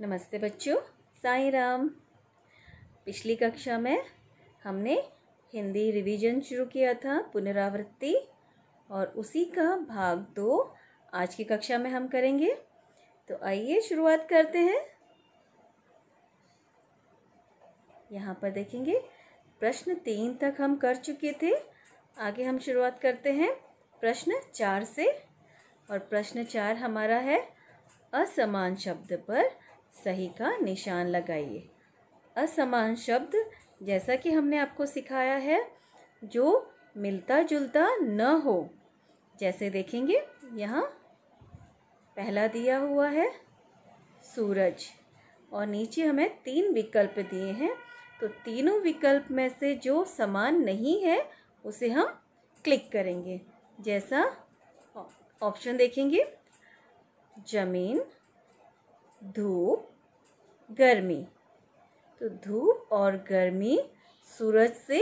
नमस्ते बच्चों, साईं राम। पिछली कक्षा में हमने हिंदी रिवीजन शुरू किया था, पुनरावृत्ति, और उसी का भाग 2 आज की कक्षा में हम करेंगे। तो आइए शुरुआत करते हैं। यहाँ पर देखेंगे प्रश्न 3 तक हम कर चुके थे। आगे हम शुरुआत करते हैं प्रश्न 4 से। और प्रश्न 4 हमारा है, असमान शब्द पर सही का निशान लगाइए। असमान शब्द जैसा कि हमने आपको सिखाया है, जो मिलता जुलता न हो। जैसे देखेंगे यहाँ पहला दिया हुआ है सूरज, और नीचे हमें 3 विकल्प दिए हैं। तो तीनों विकल्प में से जो समान नहीं है उसे हम क्लिक करेंगे। जैसा ऑप्शन देखेंगे, जमीन, धूप, गर्मी। तो धूप और गर्मी सूरज से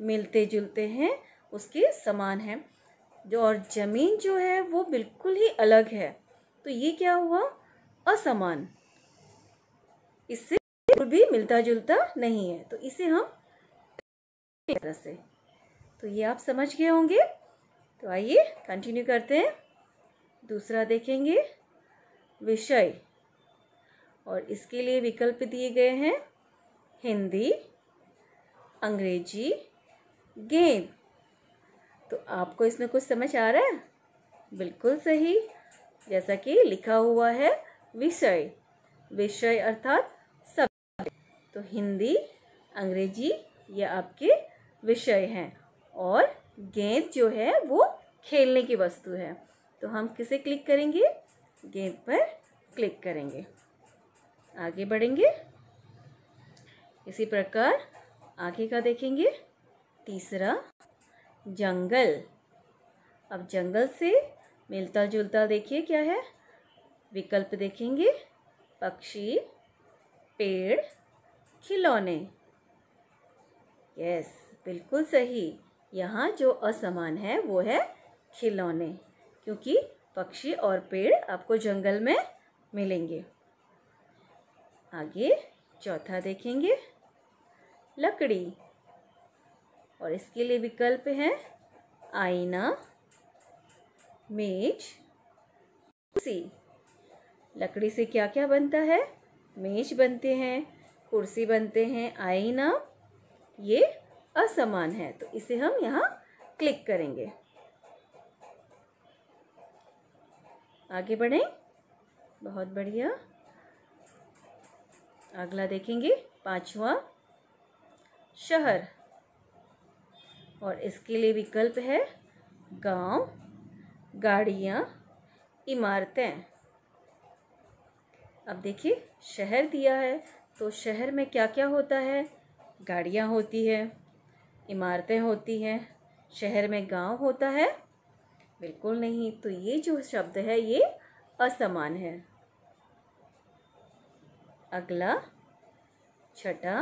मिलते जुलते हैं, उसके समान हैं। और जमीन जो है वो बिल्कुल ही अलग है। तो ये क्या हुआ? असमान। इससे बिल्कुल भी मिलता जुलता नहीं है। तो इसे हम इस तरह से, तो ये आप समझ गए होंगे। तो आइए कंटिन्यू करते हैं। दूसरा देखेंगे, विषय, और इसके लिए विकल्प दिए गए हैं हिंदी, अंग्रेजी, गेंद। तो आपको इसमें कुछ समझ आ रहा है? बिल्कुल सही। जैसा कि लिखा हुआ है विषय, विषय अर्थात सब। तो हिंदी, अंग्रेजी ये आपके विषय हैं, और गेंद जो है वो खेलने की वस्तु है। तो हम किसे क्लिक करेंगे? गेंद पर क्लिक करेंगे। आगे बढ़ेंगे। इसी प्रकार आगे का देखेंगे। तीसरा, जंगल। अब जंगल से मिलता जुलता देखिए क्या है? विकल्प देखेंगे, पक्षी, पेड़, खिलौने। यस, बिल्कुल सही। यहाँ जो असमान है वो है खिलौने, क्योंकि पक्षी और पेड़ आपको जंगल में मिलेंगे। आगे चौथा देखेंगे, लकड़ी, और इसके लिए विकल्प है आईना, मेज, कुर्सी। लकड़ी से क्या क्या बनता है? मेज बनते हैं, कुर्सी बनते हैं, आईना। ये असमान है, तो इसे हम यहाँ क्लिक करेंगे। आगे बढ़ें। बहुत बढ़िया। अगला देखेंगे, 5वां, शहर, और इसके लिए विकल्प है गांव, गाड़ियां, इमारतें। अब देखिए शहर दिया है, तो शहर में क्या क्या होता है? गाड़ियां होती है, इमारतें होती हैं। शहर में गांव होता है? बिल्कुल नहीं। तो ये जो शब्द है ये असमान है। अगला, छठा,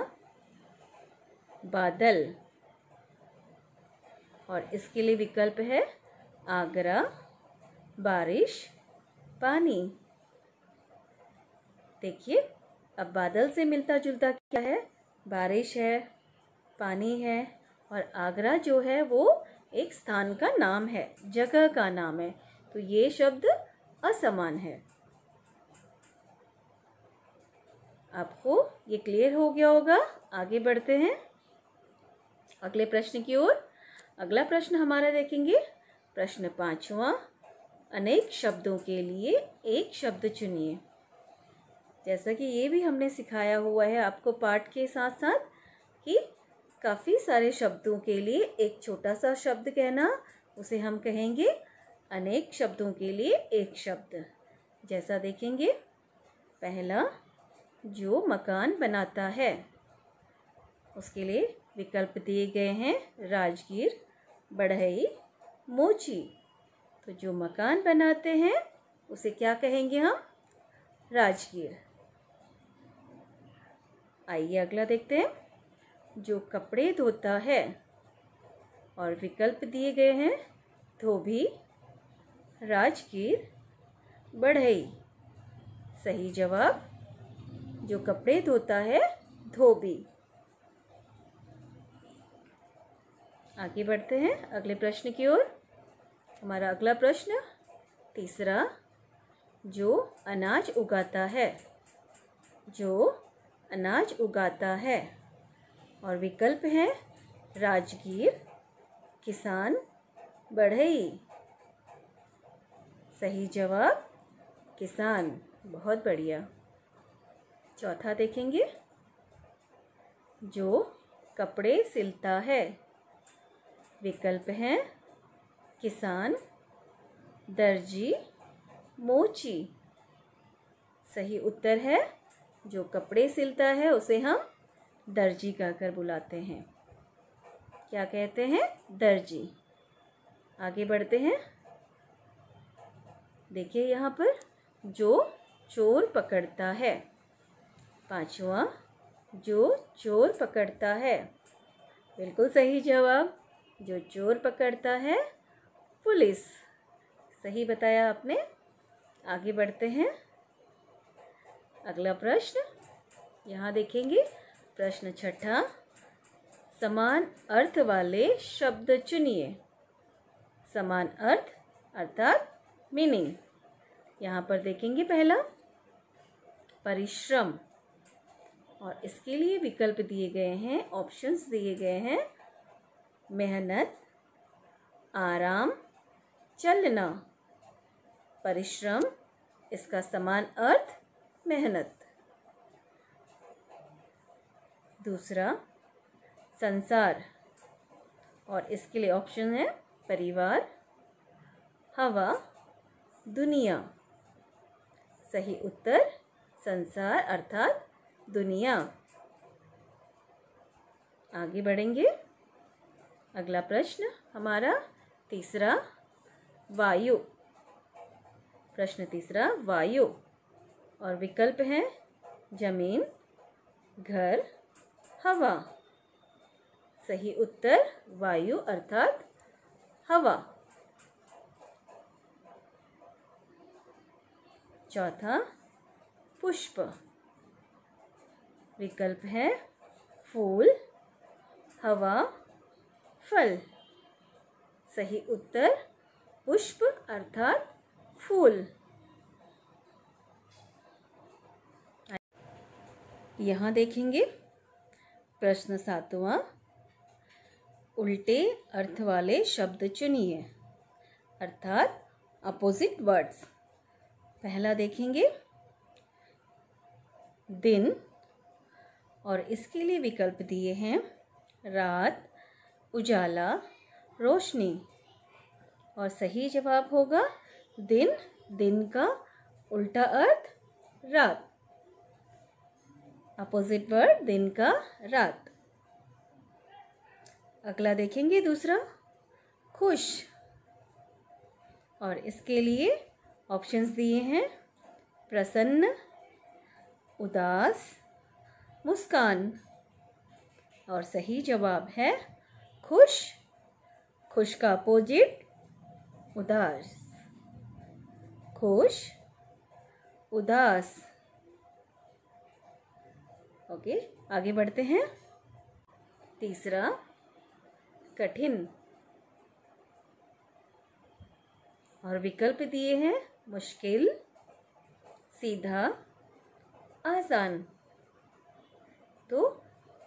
बादल, और इसके लिए विकल्प है आगरा, बारिश, पानी। देखिए अब बादल से मिलता जुलता क्या है? बारिश है, पानी है, और आगरा जो है वो एक स्थान का नाम है, जगह का नाम है। तो ये शब्द असमान है। आपको ये क्लियर हो गया होगा। आगे बढ़ते हैं अगले प्रश्न की ओर। अगला प्रश्न हमारा देखेंगे, प्रश्न 5वां, अनेक शब्दों के लिए एक शब्द चुनिए। जैसा कि ये भी हमने सिखाया हुआ है आपको पाठ के साथ साथ, कि काफ़ी सारे शब्दों के लिए एक छोटा सा शब्द कहना, उसे हम कहेंगे अनेक शब्दों के लिए एक शब्द। जैसा देखेंगे, पहला, जो मकान बनाता है। उसके लिए विकल्प दिए गए हैं राजगीर, बढ़ई, मोची। तो जो मकान बनाते हैं उसे क्या कहेंगे हम? राजगीर। आइए अगला देखते हैं, जो कपड़े धोता है, और विकल्प दिए गए हैं धोबी, राजगीर, बढ़ई। सही जवाब जो कपड़े धोता है धोबी। आगे बढ़ते हैं अगले प्रश्न की ओर। हमारा अगला प्रश्न तीसरा, जो अनाज उगाता है, जो अनाज उगाता है। और विकल्प है राजगीर, किसान, बढ़ई। सही जवाब किसान। बहुत बढ़िया। चौथा देखेंगे, जो कपड़े सिलता है। विकल्प हैं किसान, दर्जी, मोची। सही उत्तर है जो कपड़े सिलता है उसे हम दर्जी कहकर बुलाते हैं। क्या कहते हैं? दर्जी। आगे बढ़ते हैं। देखिए यहाँ पर, जो चोर पकड़ता है। पांचवा, जो चोर पकड़ता है। बिल्कुल सही जवाब, जो चोर पकड़ता है पुलिस। सही बताया आपने। आगे बढ़ते हैं। अगला प्रश्न यहाँ देखेंगे, प्रश्न छठा, समान अर्थ वाले शब्द चुनिए। समान अर्थ अर्थात मीनिंग। यहाँ पर देखेंगे पहला परिश्रम, और इसके लिए विकल्प दिए गए हैं, ऑप्शंस दिए गए हैं, मेहनत, आराम, चलना। परिश्रम, इसका समान अर्थ मेहनत। दूसरा संसार, और इसके लिए ऑप्शन है परिवार, हवा, दुनिया। सही उत्तर संसार अर्थात दुनिया। आगे बढ़ेंगे। अगला प्रश्न हमारा तीसरा, वायु। प्रश्न तीसरा, वायु। और विकल्प हैं जमीन, घर, हवा। सही उत्तर वायु अर्थात हवा। चौथा पुष्प। विकल्प है फूल, हवा, फल। सही उत्तर पुष्प अर्थात फूल। यहाँ देखेंगे प्रश्न सातवां, उल्टे अर्थ वाले शब्द चुनिए अर्थात अपोजिट वर्ड्स। पहला देखेंगे दिन, और इसके लिए विकल्प दिए हैं रात, उजाला, रोशनी। और सही जवाब होगा दिन। दिन का उल्टा अर्थ रात। अपोजिट वर्ड दिन का रात। अगला देखेंगे दूसरा, खुश, और इसके लिए ऑप्शंस दिए हैं प्रसन्न, उदास, मुस्कान। और सही जवाब है खुश। खुश का अपोजिट उदास। खुश, उदास। ओके, आगे बढ़ते हैं। तीसरा कठिन, और विकल्प दिए हैं मुश्किल, सीधा, आसान। तो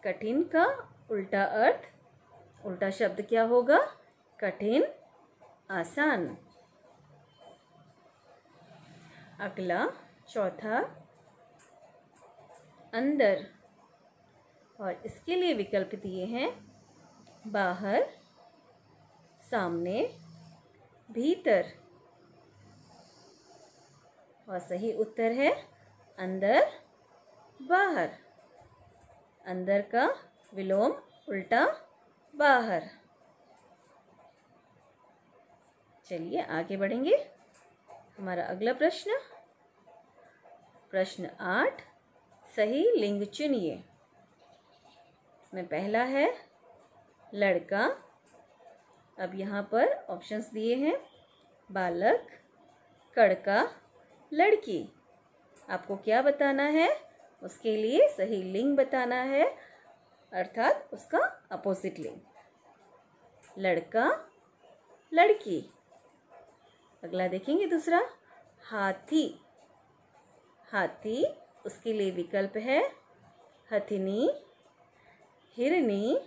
कठिन का उल्टा अर्थ, उल्टा शब्द क्या होगा? कठिन, आसान। अगला चौथा अंदर, और इसके लिए विकल्प दिए हैं बाहर, सामने, भीतर। और सही उत्तर है अंदर, बाहर। अंदर का विलोम उल्टा बाहर। चलिए आगे बढ़ेंगे। हमारा अगला प्रश्न, प्रश्न 8, सही लिंग चुनिए। इसमें पहला है लड़का। अब यहाँ पर ऑप्शंस दिए हैं बालक, लड़का, लड़की। आपको क्या बताना है? उसके लिए सही लिंग बताना है, अर्थात उसका अपोजिट लिंग। लड़का, लड़की। अगला देखेंगे दूसरा, हाथी। हाथी, उसके लिए विकल्प है हथिनी, हिरनी,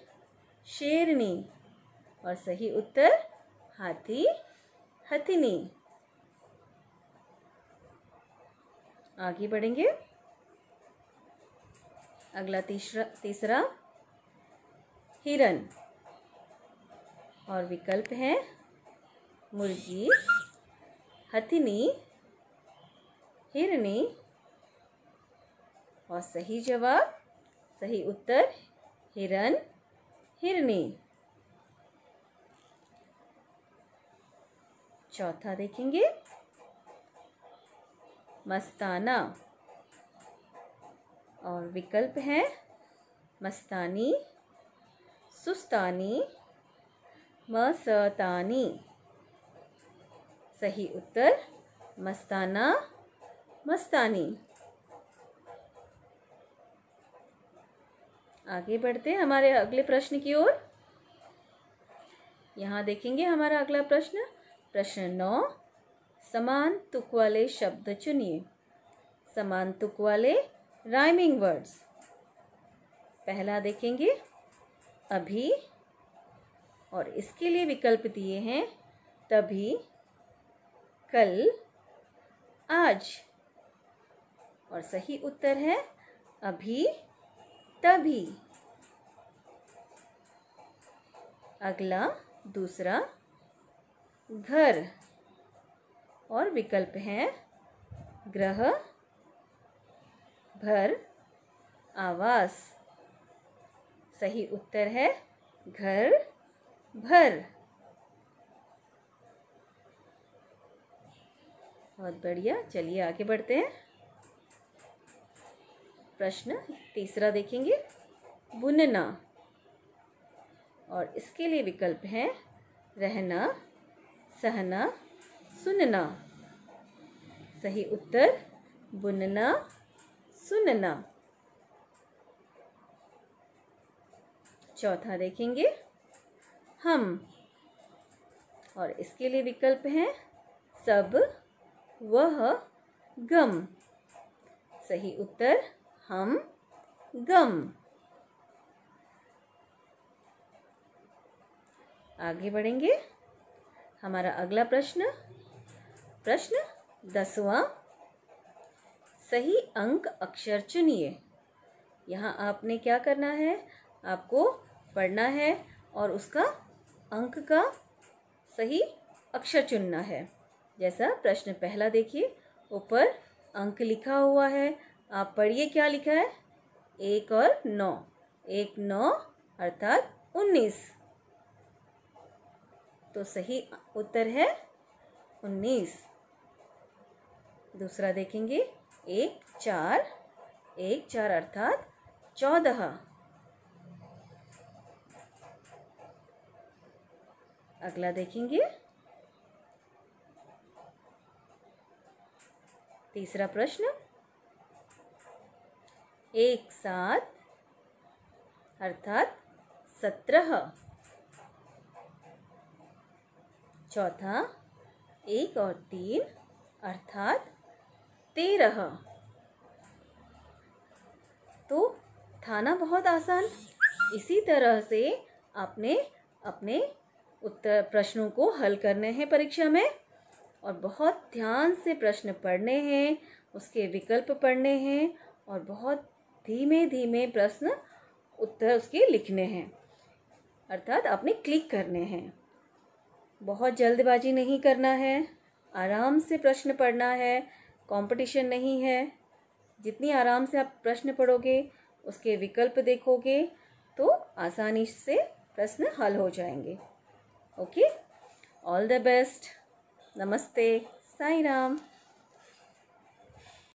शेरनी। और सही उत्तर हाथी, हथिनी। आगे बढ़ेंगे। अगला तीसरा हिरन। और विकल्प है मुर्गी, हथिनी, हिरनी। और सही जवाब, सही उत्तर हिरन, हिरनी। चौथा देखेंगे, मस्ताना। और विकल्प है मस्तानी, सुस्तानी, मस्तानी। सही उत्तर मस्ताना, मस्तानी। आगे बढ़ते हैं हमारे अगले प्रश्न की ओर। यहाँ देखेंगे हमारा अगला प्रश्न, प्रश्न 9। समान तुक वाले शब्द चुनिए। समान तुक वाले राइमिंग वर्ड्स। पहला देखेंगे अभी, और इसके लिए विकल्प दिए हैं तभी, कल, आज। और सही उत्तर है अभी, तभी। अगला दूसरा घर, और विकल्प हैं ग्रह, भर, आवास। सही उत्तर है घर, भर। बहुत बढ़िया, चलिए आगे बढ़ते हैं। प्रश्न तीसरा देखेंगे, बुनना। और इसके लिए विकल्प हैं रहना, सहना, सुनना। सही उत्तर बुनना, सुनना। चौथा देखेंगे हम, और इसके लिए विकल्प हैं सब, वह, गम। सही उत्तर हम, गम। आगे बढ़ेंगे। हमारा अगला प्रश्न, प्रश्न 10वां। सही अंक अक्षर चुनिए। यहाँ आपने क्या करना है, आपको पढ़ना है और उसका अंक का सही अक्षर चुनना है। जैसा प्रश्न पहला देखिए, ऊपर अंक लिखा हुआ है, आप पढ़िए क्या लिखा है, 1 और 9। 1 9 अर्थात 19। तो सही उत्तर है 19। दूसरा देखेंगे 1 4। 1 4 अर्थात 14। अगला देखेंगे तीसरा प्रश्न, 1 7 अर्थात 17। चौथा 1 और 3 अर्थात 13। तो था ना बहुत आसान। इसी तरह से आपने अपने उत्तर प्रश्नों को हल करने हैं परीक्षा में, और बहुत ध्यान से प्रश्न पढ़ने हैं, उसके विकल्प पढ़ने हैं, और बहुत धीमे धीमे प्रश्न उत्तर उसके लिखने हैं, अर्थात आपने क्लिक करने हैं। बहुत जल्दबाजी नहीं करना है, आराम से प्रश्न पढ़ना है, कंपटीशन नहीं है। जितनी आराम से आप प्रश्न पढ़ोगे, उसके विकल्प देखोगे, तो आसानी से प्रश्न हल हो जाएंगे। Okay, all the best. नमस्ते, साईं राम।